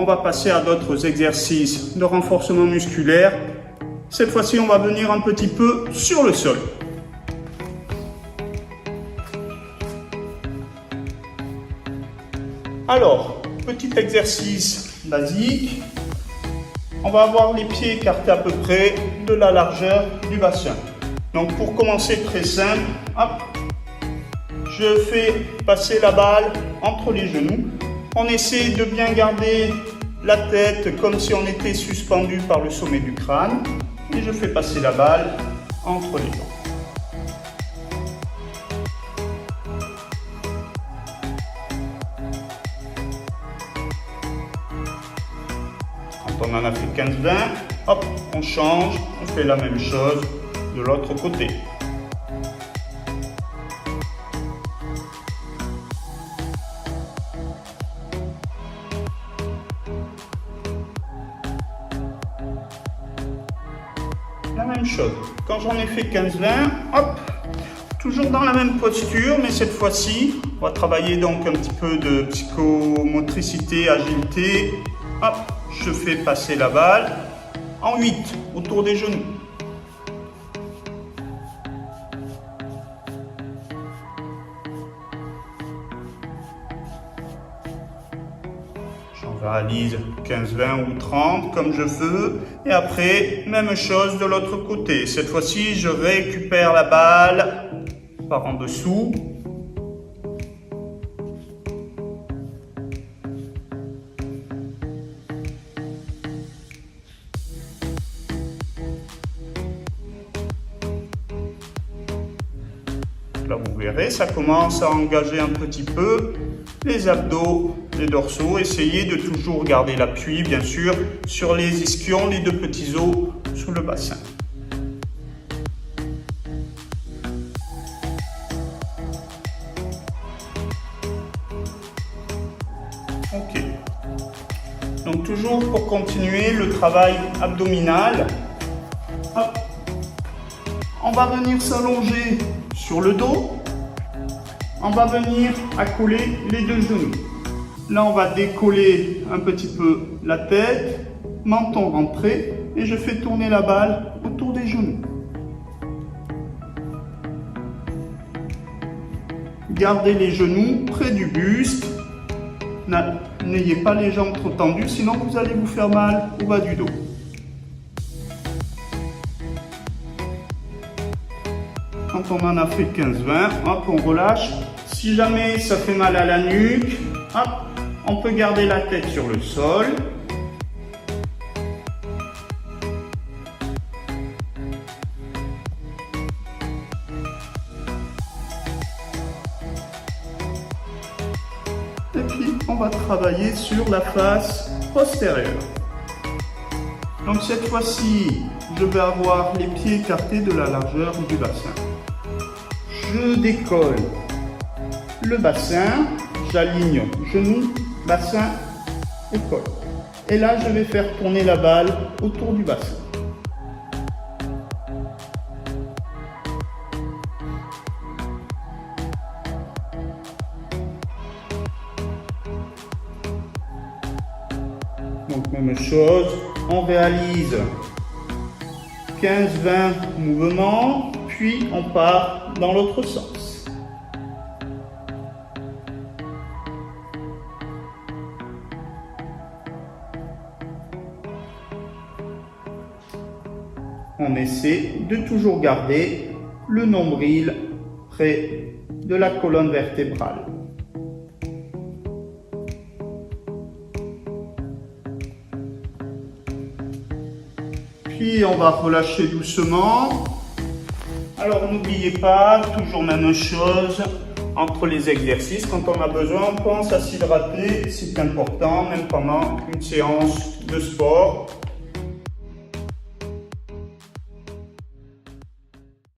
on va passer à d'autres exercices de renforcement musculaire. Cette fois-ci, on va venir un petit peu sur le sol. Alors, petit exercice basique. On va avoir les pieds écartés à peu près de la largeur du bassin. Donc pour commencer, très simple, hop, je fais passer la balle entre les genoux. On essaie de bien garder la tête comme si on était suspendu par le sommet du crâne. Et je fais passer la balle entre les jambes. Quand on en a fait 15-20, hop, on change, on fait la même chose de l'autre côté. La même chose. Quand j'en ai fait 15-20, hop, toujours dans la même posture, mais cette fois-ci, on va travailler donc un petit peu de psychomotricité, agilité. Hop, je fais passer la balle en 8 autour des genoux. J'en réalise 15, 20 ou 30 comme je veux. Et après, même chose de l'autre côté. Cette fois-ci, je récupère la balle par en dessous. Là, vous verrez, ça commence à engager un petit peu les abdos, les dorsaux. Essayez de toujours garder l'appui, bien sûr, sur les ischions, les deux petits os sous le bassin. Ok. Donc, toujours pour continuer le travail abdominal, hop, on va venir s'allonger sur le dos. On va venir accoler les deux genoux. Là, on va décoller un petit peu la tête, menton rentré, et je fais tourner la balle autour des genoux. Gardez les genoux près du buste. N'ayez pas les jambes trop tendues, sinon vous allez vous faire mal au bas du dos. Quand on en a fait 15-20, hop, on relâche. Si jamais ça fait mal à la nuque, hop, on peut garder la tête sur le sol. Et puis, on va travailler sur la face postérieure. Donc cette fois-ci, je vais avoir les pieds écartés de la largeur du bassin. Je décolle le bassin, j'aligne genou, bassin, épaule. Et là, je vais faire tourner la balle autour du bassin. Donc, même chose, on réalise 15-20 mouvements, puis on part dans l'autre sens. On essaie de toujours garder le nombril près de la colonne vertébrale. Puis on va relâcher doucement. Alors n'oubliez pas, toujours même chose, entre les exercices, quand on a besoin, on pense à s'hydrater, c'est important, même pendant une séance de sport.